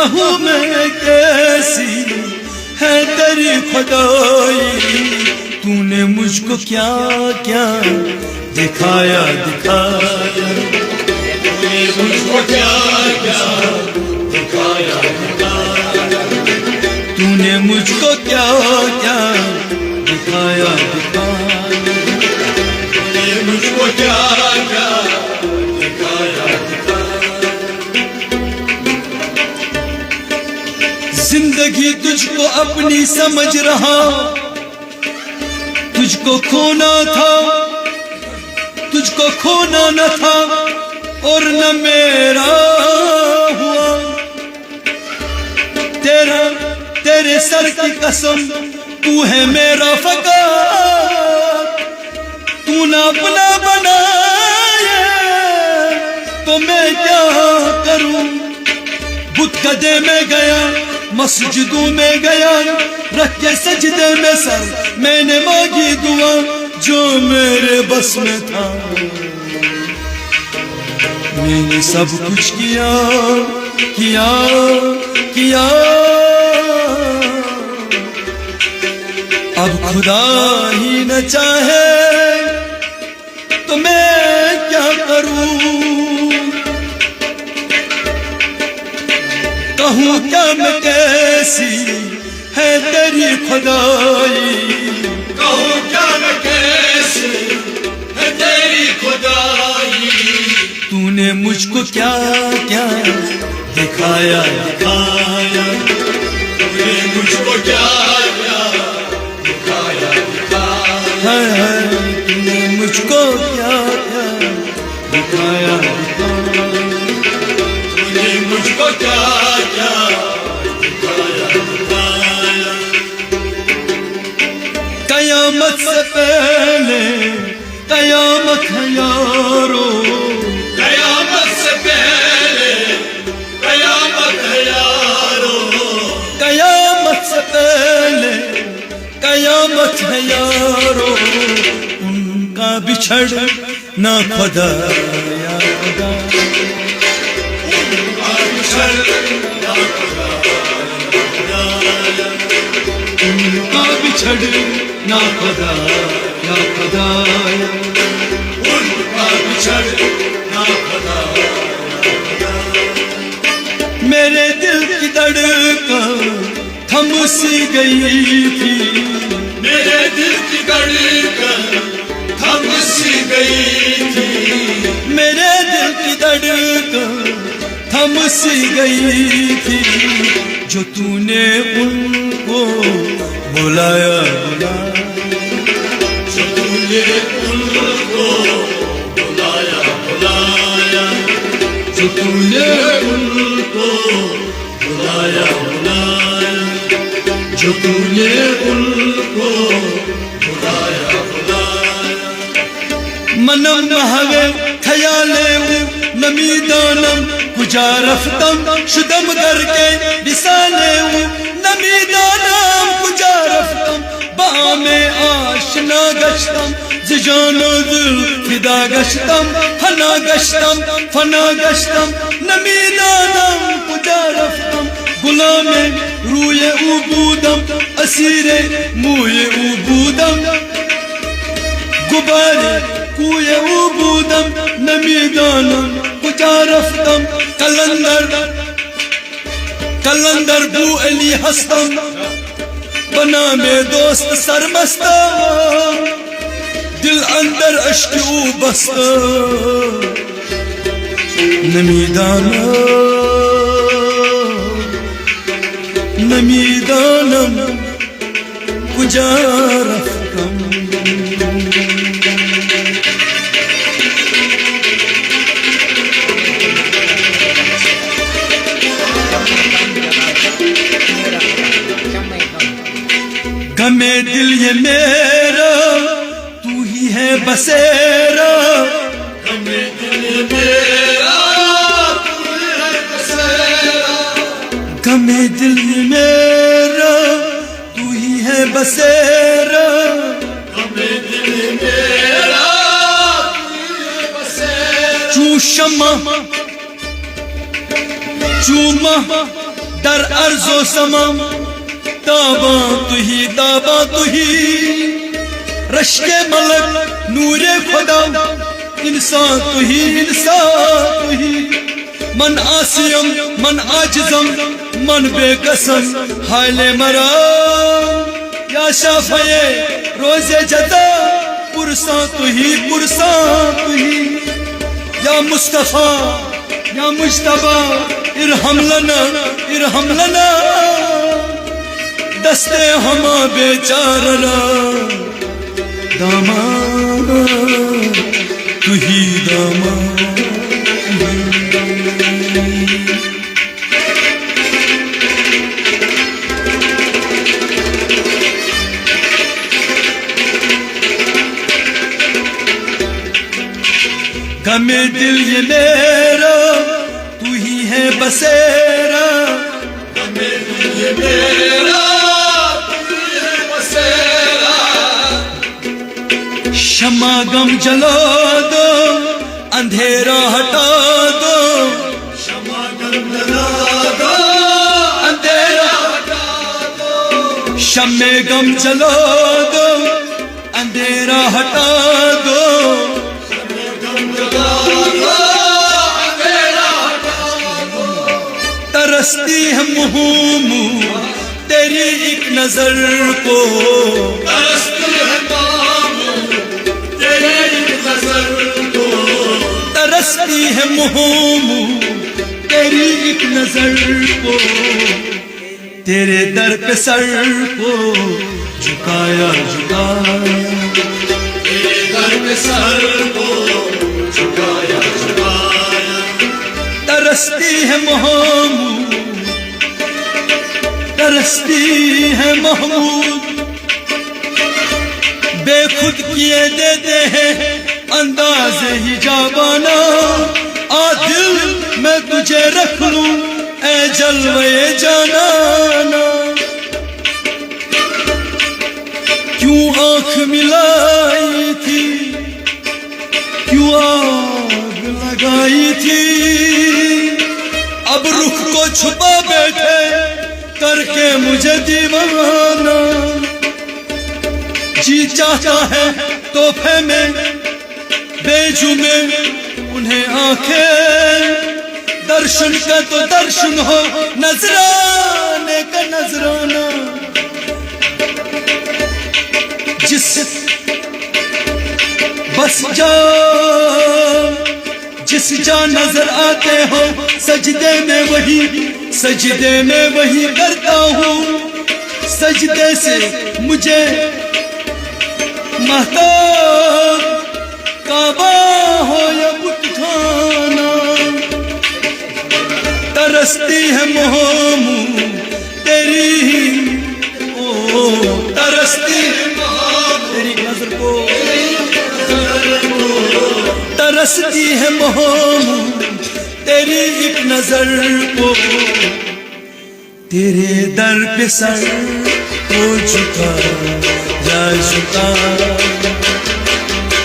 कहूँ मैं कैसी है तेरी खुदाई, तूने मुझको क्या क्या दिखाया दिखाया, तूने मुझको क्या क्या दिखाया दिखाया, तूने मुझको क्या क्या दिखाया दिखाया, तूने मुझको क्या क्या दिखाया दिखाया। जिंदगी तुझको अपनी समझ रहा, तुझको खोना था, तुझको खोना न था और न मेरा हुआ। तेरे सर की कसम तू है मेरा फकार, तू ना अपना बनाया तो मैं क्या करूं। बुत गदे में गया, मस्जिदों में गया, रख के सजदे में सर मैंने मांगी दुआ, जो मेरे बस में था मैंने सब कुछ किया किया किया। अब खुदा ही न चाहे तो मैं क्या करूं। कहूँ क्या मैं कैसी है तेरी खुदाई, कहूँ क्या मैं कैसी है तेरी खुदाई, तूने मुझको क्या क्या दिखाया दिखाया, तूने मुझको क्या क्या दिखाया दिखाया, तूने मुझको क्या क्या दिखाया दिखाया, तूने मुझको क्या क्या दिखाया दिखाया। कयामत से पहले कयामत है यारो, कयामत से पहले कयामत है यारो, कयामत से पहले कयामत है यारो, उनका बिछड़ ना खुदा या खुदा, उनका बिछड़ ना खुदा उनका बिछड़ ना खुदा या खुदा, उनका बिछड़ ना खुदा। मेरे दिल की धड़कन थम सी गई थी, मेरे दिल की धड़कन थम सी गई थी, मेरे दिल की धड़कन थम सी गई थी, जो तूने उनको बुलाया बुलाया, जो तूने उनको बुलाया बुलाया, जो तूने उनको बुलाया बुलाया, जो तूने उनको बुलाया बुलाया। मनम हवे खयाले नमी दानम कुजा रफ्तम शुदम करके बिसाले नमी दानम कुजा रफ्तम, बामे आशना गश्तम जिजानो दिल फिदा गश्तम, फना गश्तम फना गश्तम, नमी दानम कुजा रफ्तम, गुलामे रूए उबूदम असीरे मुए उबूदम, गुबारे कुए उबूदम नमी दानम कुजा रफ्तम, कलंदर कलंदर बू अली हस्तम, बना में दोस्त सरमस्ता, दिल अंदर अश्कू बस्ता, नमी दानम नमी दानम कुजा रफ्तम। गमे दिल ये मेरा तू ही है बसेरा, गमे दिल ये मेरा तू ही है बसेरा, गमे दिल ये मेरा तू ही है बसेरा, गमे दिल ये मेरा तू ही है बसेरा। चू शमा चूमा दर अर्जो समम ताबा तुही रश्के मलक नूरे खुदा इंसान तुही मन आसियम मन आजिजम मन बेकसम हाले मरा या शाफये रोजे जदा पुरसा तुही या मुस्तफा या मुज्तबा इरहम लना दस्ते हमा बेचारा दामा तुही दामा गमे दिल ये मेरा तू ही है बसेरा गमे दिल ये मेरा तू ही है बसेरा शमा गम जला दो अंधेरा हटा दो शमा गम जला दो अंधेरा हटा दो शमे गम जला दो अंधेरा हटा दो तरसती है मुँह तेरी एक नजर को तरसती है तेरी एक नजर को तरसती है मुँह तेरी एक नजर को तेरे दर पे सर को झुकाया तेरे दर पे सर को झुकाया तरसती है महमूद बेखुद किए देते हैं अंदाज ही जाबाना आ दिल मैं तुझे रख लूं ए जलवे जाना क्यों आंख मिलाई थी क्यों आग लगाई थी अब रुख को छुपा बैठे करके मुझे दीवाना जी चाहता है तोहफे में बेजू में उन्हें आंखें दर्शन का तो दर्शन हो नजराने का नजराना जिस बस जा जिस जा नजर आते हो सजदे में वही करता हूँ सजदे से मुझे महताब काबा हो या बुतखाना तरसती है मोहमू तेरी तरसती है तेरी नजर को तरसती है मोहमू तेरी एक नजर को तेरे दर पे सर को झुका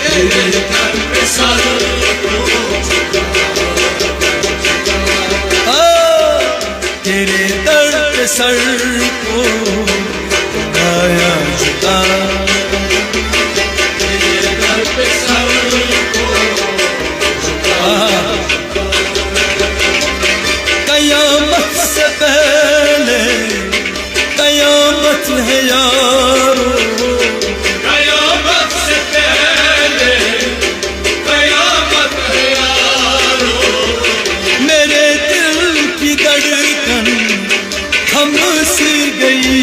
तेरे दर पे सर को तेरे दर पे सर को झुकाया तेरे दर पे सर कयामत से पहले कयामत है यारो कयामत से पहले कयामत है यारो मेरे दिल की धड़कन थम सी गई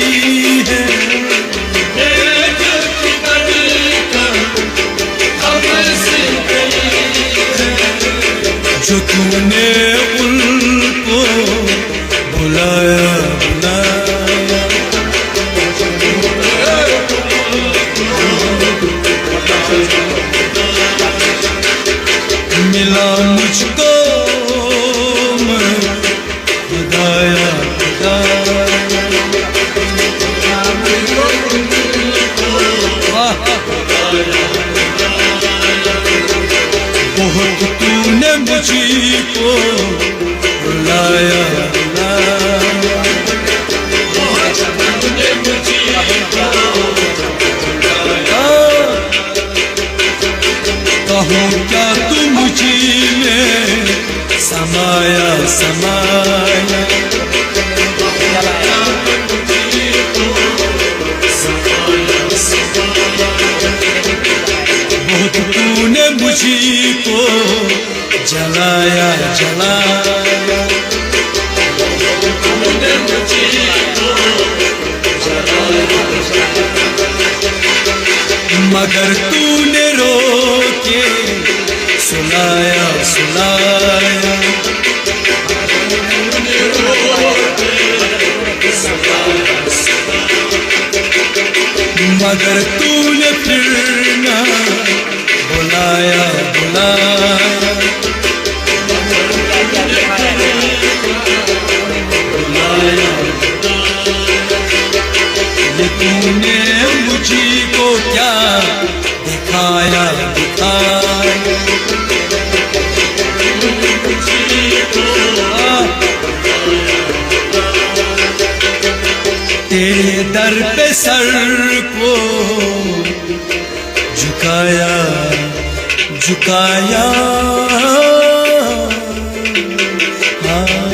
है मेरे दिल की धड़कन थम सी गई है जो तूने उनको बुलाया समाया। बहुत तूने मुझको जलाया जलाया, मगर तूने रोके सुनाया सुनाया। मगर तूने फिर ना बुलाया बुलाया। ये तूने मुझको क्या दिखाया दिखाया। तेरे दर पे सर को झुकाया झुकाया। हाँ